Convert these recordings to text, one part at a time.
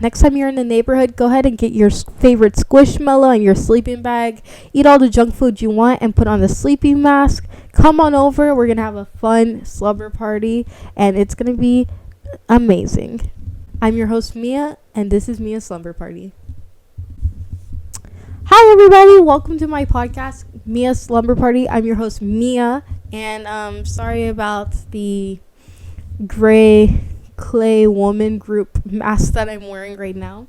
next time you're in the neighborhood, go ahead and get your favorite squishmallow and your sleeping bag. Eat all the junk food you want and put on the sleeping mask. Come on over. We're going to have a fun slumber party, and it's going to be amazing. I'm your host, Mia, and this is Mia's Slumber Party. Hi, everybody. Welcome to my podcast, Mia's Slumber Party. I'm your host, Mia, and sorry about the gray clay woman group mask that I'm wearing right now.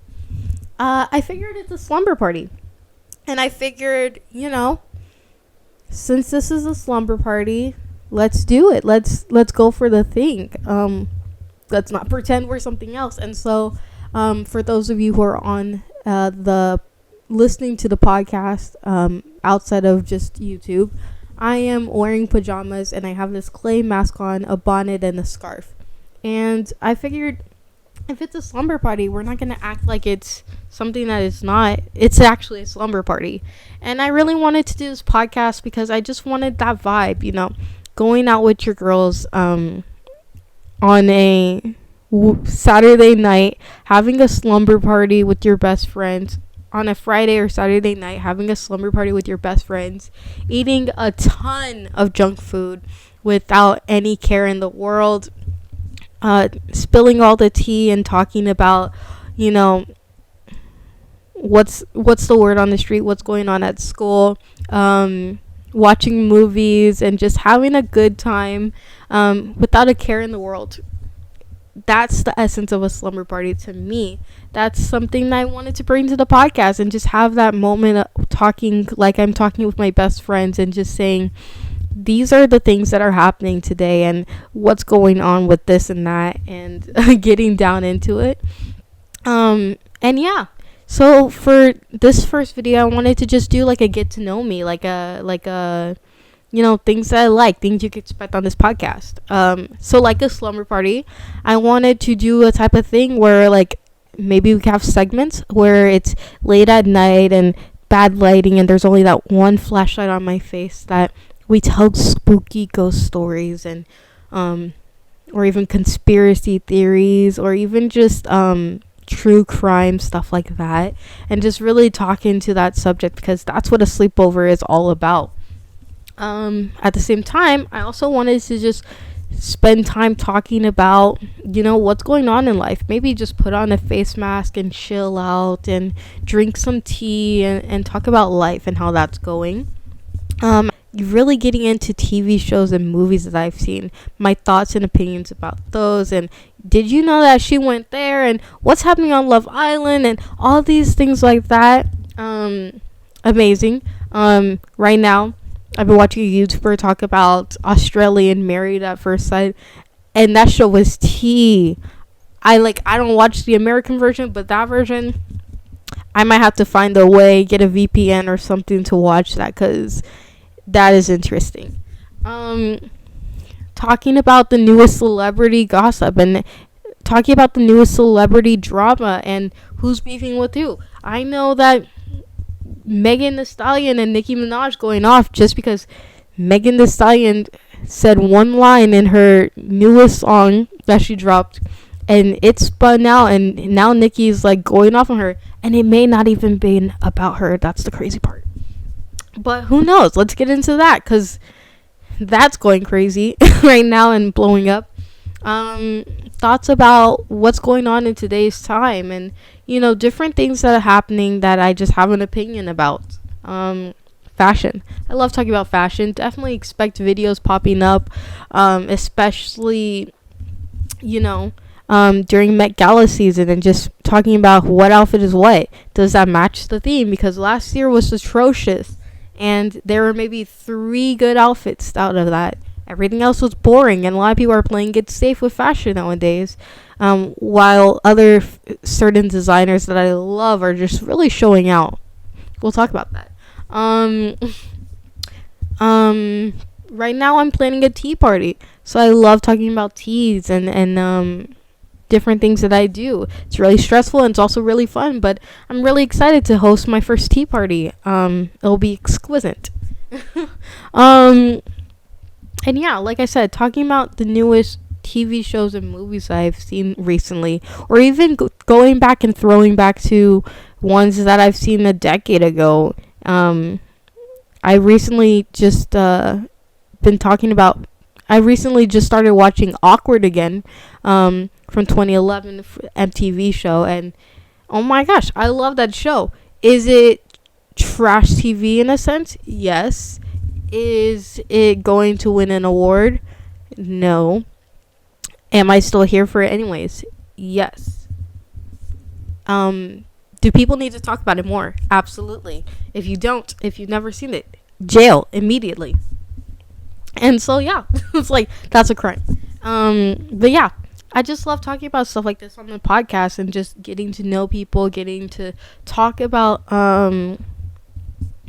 I figured it's a slumber party, and I figured, since this is a slumber party, let's do it. Let's go for the thing. Let's not pretend we're something else. And so, for those of you who are on the listening to the podcast outside of just YouTube, I am wearing pajamas and I have this clay mask on, a bonnet, and a scarf. And I figured if it's a slumber party, we're not going to act like it's something that it's not. It's actually a slumber party. And I really wanted to do this podcast because I just wanted that vibe, going out with your girls on a Saturday night, having a slumber party with your best friends. On a Friday or Saturday night, having a slumber party with your best friends, eating a ton of junk food without any care in the world, spilling all the tea and talking about, what's the word on the street, what's going on at school, watching movies, and just having a good time without a care in the world. That's the essence of a slumber party to me. That's something that I wanted to bring to the podcast and just have that moment of talking like I'm talking with my best friends and just saying, these are the things that are happening today and what's going on with this and that, and getting down into it. And yeah. So for this first video, I wanted to just do like a get to know me, like a things that I like, things you could expect on this podcast. So like a slumber party, I wanted to do a type of thing where like maybe we could have segments where it's late at night and bad lighting and there's only that one flashlight on my face that we tell spooky ghost stories and or even conspiracy theories or even just true crime stuff like that, and just really talk into that subject because that's what a sleepover is all about. At the same time, I also wanted to just spend time talking about, what's going on in life. Maybe just put on a face mask and chill out and drink some tea and talk about life and how that's going. Really getting into TV shows and movies that I've seen, my thoughts and opinions about those, and did you know that she went there, and what's happening on Love Island, and all these things like that. Amazing. Right now I've been watching a YouTuber talk about Australian Married at First Sight, and that show was tea. I don't watch the American version, but that version, I might have to find a way, get a VPN or something to watch that, because that is interesting. Talking about the newest celebrity gossip and talking about the newest celebrity drama and who's beefing with who. I know that Megan Thee Stallion and Nicki Minaj going off just because Megan Thee Stallion said one line in her newest song that she dropped, and it spun out, and now Nicki's like going off on her, and it may not even be about her. That's the crazy part. But who knows? Let's get into that because that's going crazy right now and blowing up. Thoughts about what's going on in today's time and, different things that are happening that I just have an opinion about. Fashion. I love talking about fashion. Definitely expect videos popping up, especially, during Met Gala season, and just talking about what outfit is what. Does that match the theme? Because last year was atrocious, and there were maybe 3 good outfits out of that. Everything else was boring, and a lot of people are playing it safe with fashion nowadays, while other certain designers that I love are just really showing out. We'll talk about that. Right now I'm planning a tea party, so I love talking about teas and different things that I do. It's really stressful and it's also really fun, but I'm really excited to host my first tea party. It'll be exquisite. And yeah, like I said, talking about the newest TV shows and movies I've seen recently, or even going back and throwing back to ones that I've seen a decade ago. I recently just been talking about. I recently just started watching Awkward again, from 2011 MTV show, and oh my gosh, I love that show. Is it trash TV in a sense? Yes. Is it going to win an award? No. Am I still here for it anyways? Yes. Do people need to talk about it more? Absolutely. If you've never seen it, jail immediately. And so yeah, it's like that's a crime. But yeah, I just love talking about stuff like this on the podcast and just getting to know people, getting to talk about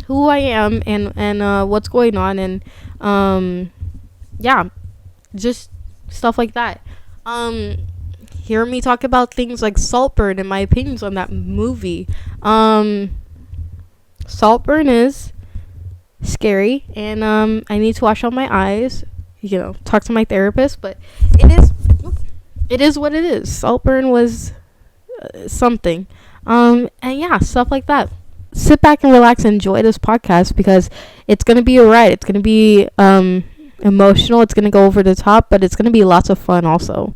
who I am and what's going on, and yeah, just stuff like that. Hear me talk about things like Saltburn and my opinions on that movie. Saltburn is scary, and I need to wash out my eyes, talk to my therapist, but it is what it is. Saltburn was something. And yeah, stuff like that. Sit back and relax and enjoy this podcast, because it's going to be a ride. It's going to be emotional. It's going to go over the top, but it's going to be lots of fun also.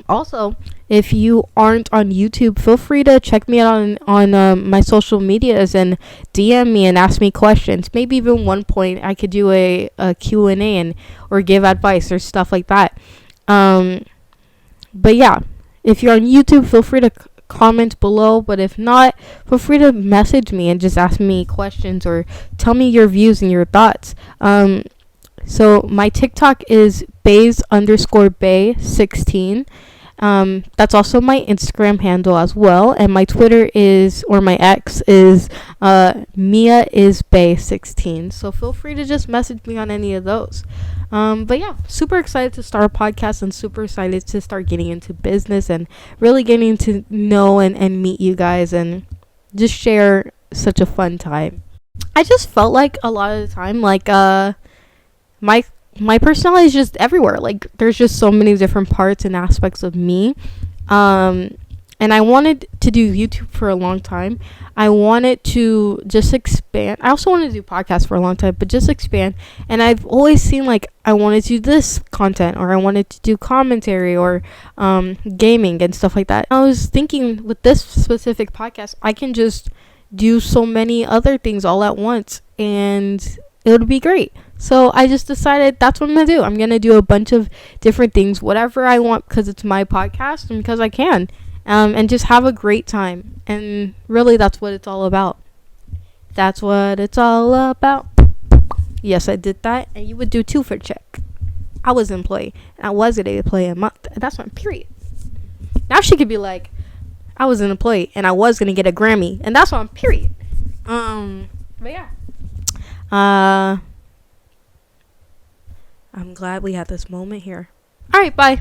Also, if you aren't on YouTube, feel free to check me out on my social medias and DM me and ask me questions. Maybe even one point I could do a Q&A or give advice or stuff like that. But yeah, if you're on YouTube, feel free to comment below, but if not, feel free to message me and just ask me questions or tell me your views and your thoughts. So my TikTok is bays_bay16. That's also my Instagram handle as well, and my Twitter my X is miaisbay16. So feel free to just message me on any of those. But yeah, super excited to start a podcast and super excited to start getting into business and really getting to know and meet you guys and just share such a fun time. I just felt like a lot of the time, like my personality is just everywhere. Like there's just so many different parts and aspects of me. And I wanted to do YouTube for a long time. I wanted to just expand. I also wanted to do podcasts for a long time, but just expand. And I've always seen like I wanted to do this content, or I wanted to do commentary or gaming and stuff like that. I was thinking with this specific podcast, I can just do so many other things all at once, and it would be great. So I just decided that's what I'm going to do. I'm going to do a bunch of different things, whatever I want, because it's my podcast and because I can. And just have a great time. And really, that's what it's all about. That's what it's all about. Yes, I did that. And you would do too for check. I was an employee. And I was an employee a month. And that's one period. Now she could be like, I was an employee and I was going to get a Grammy. And that's one period. But yeah. I'm glad we had this moment here. All right, bye.